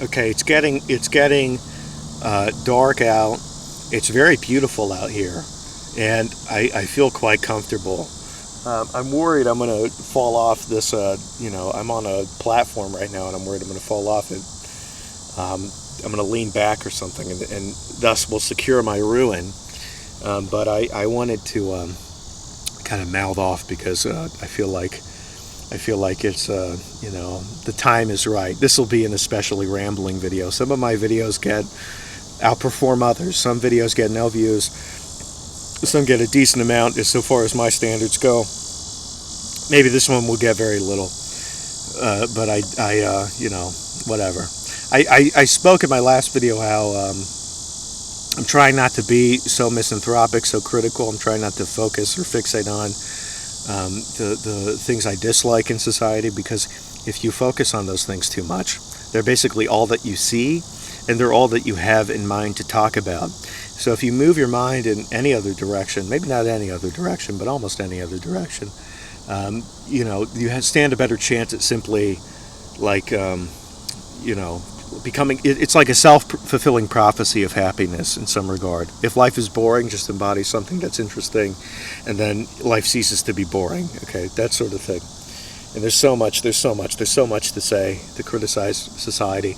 Okay, it's getting dark out. It's very beautiful out here, and I feel quite comfortable. I'm worried I'm going to fall off this. I'm on a platform right now, and I'm worried I'm going to fall off it. I'm going to lean back or something, and thus will secure my ruin. But I wanted to kind of mouth off because I feel like it's the time is right. This will be an especially rambling video. Some of my videos outperform others. Some videos get no views. Some get a decent amount as so far as my standards go. Maybe this one will get very little. But whatever. I spoke in my last video how I'm trying not to be so misanthropic, so critical. I'm trying not to focus or fixate on the things I dislike in society, because if you focus on those things too much, they're basically all that you see, and they're all that you have in mind to talk about. So if you move your mind in any other direction, maybe not any other direction, but almost any other direction, you stand a better chance at simply like becoming. It's like a self-fulfilling prophecy of happiness in some regard. If life is boring, just embody something that's interesting, and then life ceases to be boring. Okay, that sort of thing. And there's so much to say, to criticize society.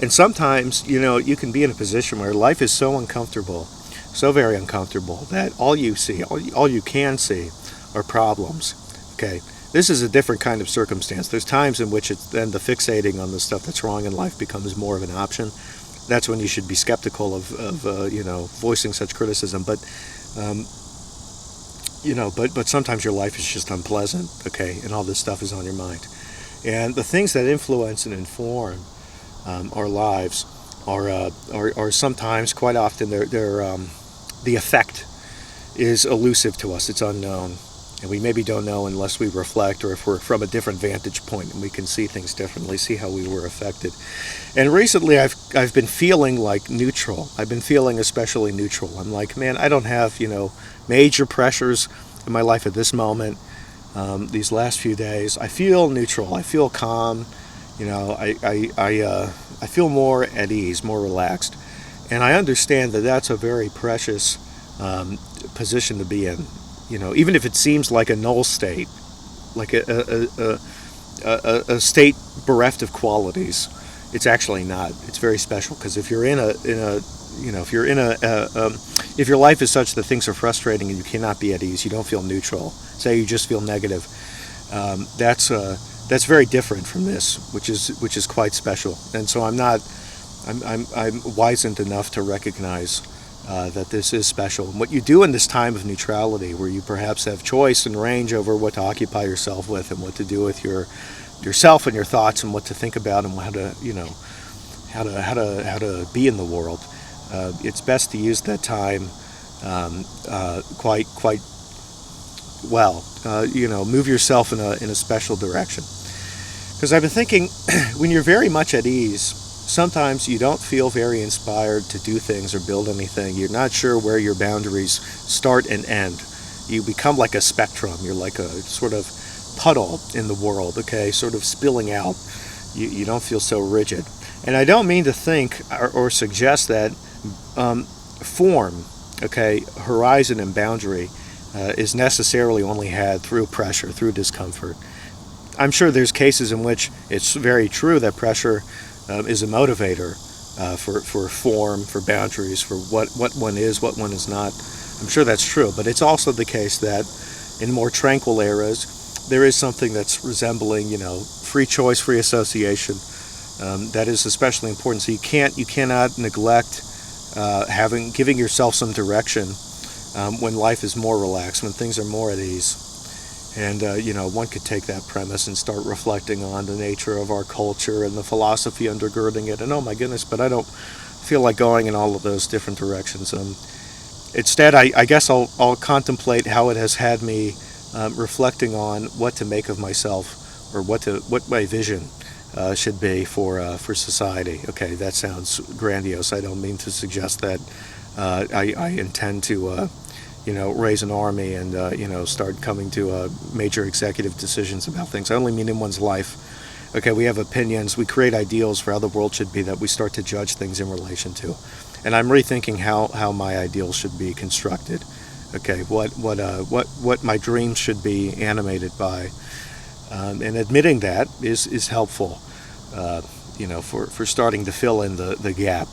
And sometimes, you can be in a position where life is so uncomfortable, so very uncomfortable, that all you can see are problems. Okay, this is a different kind of circumstance. There's times in which then the fixating on the stuff that's wrong in life becomes more of an option. That's when you should be skeptical of voicing such criticism. But but sometimes your life is just unpleasant. Okay, and all this stuff is on your mind. And the things that influence and inform our lives are sometimes, quite often, the effect is elusive to us. It's unknown. And we maybe don't know unless we reflect, or if we're from a different vantage point and we can see things differently, see how we were affected. And recently I've been feeling like neutral. I've been feeling especially neutral. I'm like, man, I don't have, major pressures in my life at this moment. These last few days, I feel neutral. I feel calm. I feel more at ease, more relaxed. And I understand that that's a very precious position to be in. Even if it seems like a null state, like a state bereft of qualities, it's actually not. It's very special, because if you're if your life is such that things are frustrating and you cannot be at ease, you don't feel neutral. Say you just feel negative. That's very different from this, which is quite special. And so I'm wizened enough to recognize that this is special. And what you do in this time of neutrality, where you perhaps have choice and range over what to occupy yourself with, and what to do with yourself and your thoughts, and what to think about, and how to be in the world, it's best to use that time quite well. Move yourself in a special direction. Because I've been thinking, when you're very much at ease, sometimes you don't feel very inspired to do things or build anything. You're not sure where your boundaries start and end. You become like a spectrum. You're like a sort of puddle in the world, okay, sort of spilling out. You don't feel so rigid. And I don't mean to think or suggest that form, okay, horizon and boundary is necessarily only had through pressure, through discomfort. I'm sure there's cases in which it's very true that pressure is a motivator for form, for boundaries, for what one is, what one is not. I'm sure that's true, but it's also the case that in more tranquil eras, there is something that's resembling, free choice, free association. That is especially important. So you cannot neglect giving yourself some direction when life is more relaxed, when things are more at ease. And, one could take that premise and start reflecting on the nature of our culture and the philosophy undergirding it. And oh my goodness, but I don't feel like going in all of those different directions. Instead, I guess I'll contemplate how it has had me reflecting on what to make of myself, or what my vision should be for society. Okay, that sounds grandiose. I don't mean to suggest that I intend to raise an army and start coming to major executive decisions about things. I only mean in one's life. Okay, we have opinions, we create ideals for how the world should be that we start to judge things in relation to. And I'm rethinking how my ideals should be constructed. Okay, what my dreams should be animated by. And admitting that is helpful, for starting to fill in the gap.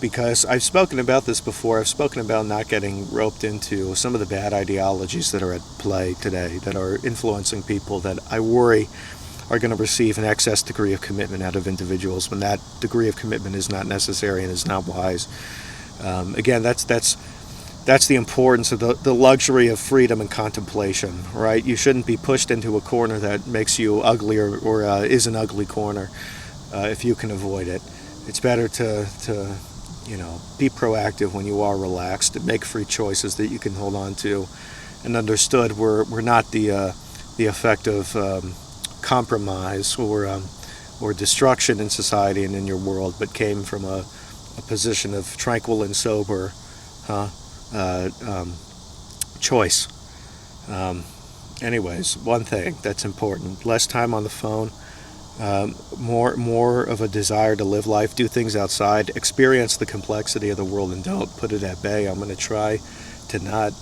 Because I've spoken about this before. I've spoken about not getting roped into some of the bad ideologies that are at play today, that are influencing people, that I worry are going to receive an excess degree of commitment out of individuals when that degree of commitment is not necessary and is not wise. Again, that's the importance of the luxury of freedom and contemplation, right? You shouldn't be pushed into a corner that makes you ugly or is an ugly corner if you can avoid it. It's better to be proactive when you are relaxed and make free choices that you can hold on to, and understood we're not the effect of compromise or destruction in society and in your world, but came from a position of tranquil and sober choice. Anyways, one thing that's important: less time on the phone. More of a desire to live life, do things outside, experience the complexity of the world, and don't put it at bay. I'm going to try to not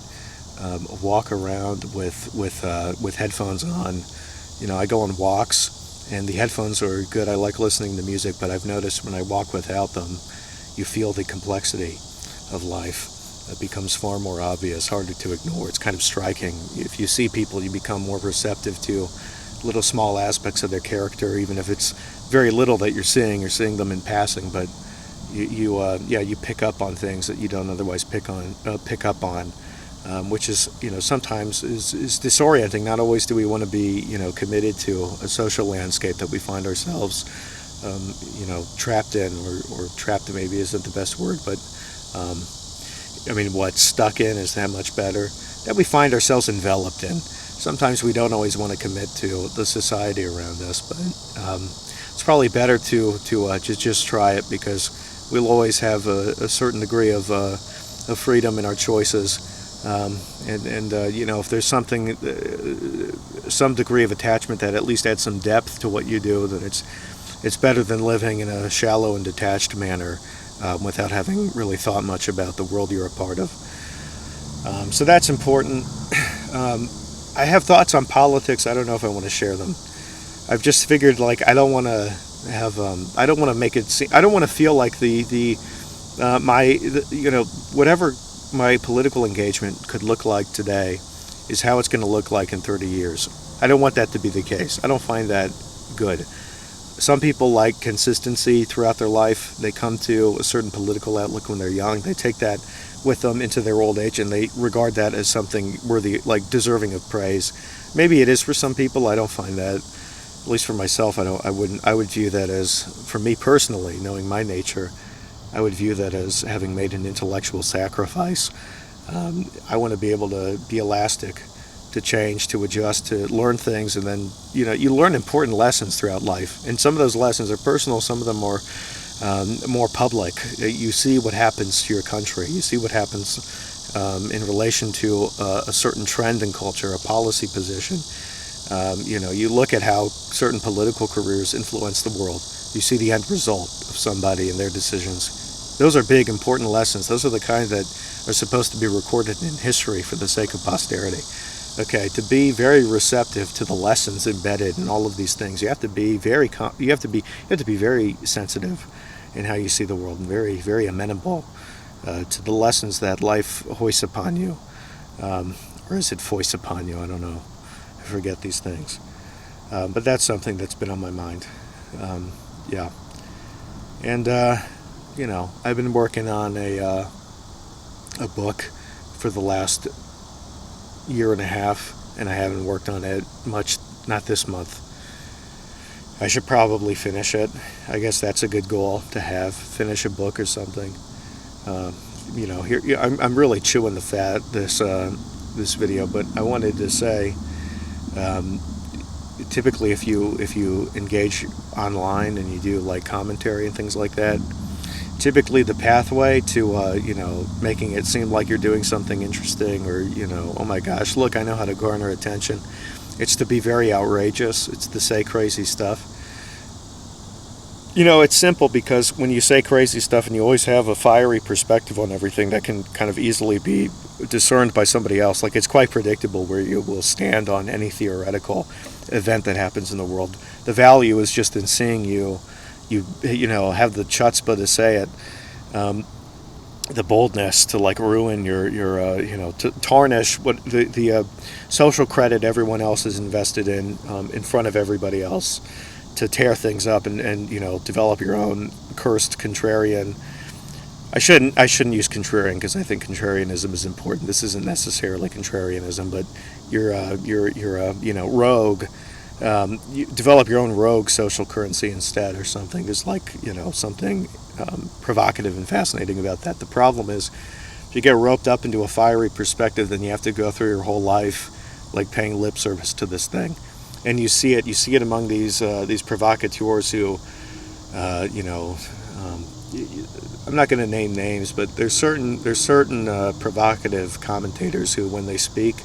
walk around with headphones on. I go on walks, and the headphones are good. I like listening to music, but I've noticed when I walk without them, you feel the complexity of life. It becomes far more obvious, harder to ignore. It's kind of striking. If you see people, you become more receptive to little small aspects of their character, even if it's very little that you're seeing them in passing, but you pick up on things that you don't otherwise pick up on, which is sometimes is disorienting. Not always do we want to be committed to a social landscape that we find ourselves trapped in, or trapped maybe isn't the best word, but what stuck in is that much better, that we find ourselves enveloped in. Sometimes we don't always want to commit to the society around us, but it's probably better to just try it, because we'll always have a certain degree of freedom in our choices, and if there's something, some degree of attachment that at least adds some depth to what you do, then it's better than living in a shallow and detached manner without having really thought much about the world you're a part of. So that's important. I have thoughts on politics. I don't know if I want to share them. I've just figured, I don't want to have, I don't want to make it seem, I don't want to feel like whatever my political engagement could look like today is how it's going to look like in 30 years. I don't want that to be the case. I don't find that good. Some people like consistency throughout their life. They come to a certain political outlook when they're young. They take that with them into their old age, and they regard that as something worthy, deserving of praise. Maybe it is for some people. I don't find that, at least for myself, I would view that as, for me personally, knowing my nature, I would view that as having made an intellectual sacrifice. I want to be able to be elastic, to change, to adjust, to learn things, and then you learn important lessons throughout life, and some of those lessons are personal, some of them are more public. You see what happens to your country. You see what happens in relation to a certain trend in culture, a policy position. You look at how certain political careers influence the world. You see the end result of somebody and their decisions. Those are big, important lessons. Those are the kind that are supposed to be recorded in history for the sake of posterity. Okay, to be very receptive to the lessons embedded in all of these things, you have to be very very sensitive in how you see the world, and very, very amenable to the lessons that life hoists upon you, or is it foists upon you? I don't know. I forget these things, but that's something that's been on my mind. Yeah, and I've been working on a book for the last year and a half, and I haven't worked on it much, not this month. I should probably finish it. I guess that's a good goal to have, finish a book or something. Here I'm really chewing the fat this video, but I wanted to say, typically if you engage online and you do commentary and things like that, typically the pathway to making it seem like you're doing something interesting, or oh my gosh, look, I know how to garner attention, It's to be very outrageous. It's to say crazy stuff. You know, it's simple because when you say crazy stuff and you always have a fiery perspective on everything that can kind of easily be discerned by somebody else, like it's quite predictable where you will stand on any theoretical event that happens in the world. The value is just in seeing you know, have the chutzpah to say it, the boldness to like ruin your you know, to tarnish what the social credit everyone else is invested in front of everybody else, to tear things up and you know, develop your own cursed contrarian. I shouldn't use contrarian because I think contrarianism is important. This isn't necessarily contrarianism, but you're you know, rogue. You develop your own rogue social currency instead, or something. There's like, you know, something provocative and fascinating about that. The problem is, if you get roped up into a fiery perspective, then you have to go through your whole life like paying lip service to this thing, and you see it among these provocateurs who, you know, I'm not going to name names, but there's certain provocative commentators who, when they speak,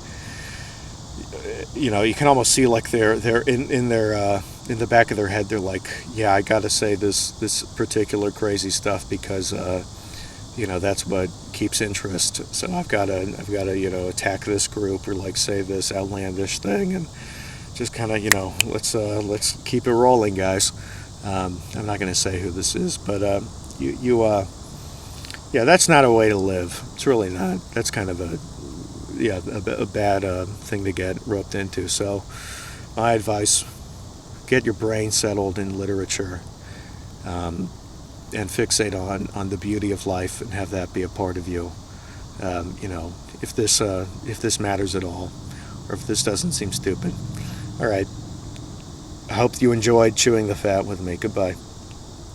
you know, you can almost see like they're in the back of their head, they're like, yeah, I got to say this particular crazy stuff because you know, that's what keeps interest. So I've got to you know, attack this group or like say this outlandish thing, and just kind of, you know, let's keep it rolling, guys. I'm not going to say who this is, but yeah, that's not a way to live. It's really not. That's kind of a bad thing to get roped into. So my advice: get your brain settled in literature, and fixate on the beauty of life, and have that be a part of you. You know, if this matters at all, or if this doesn't seem stupid. All right. I hope you enjoyed chewing the fat with me. Goodbye.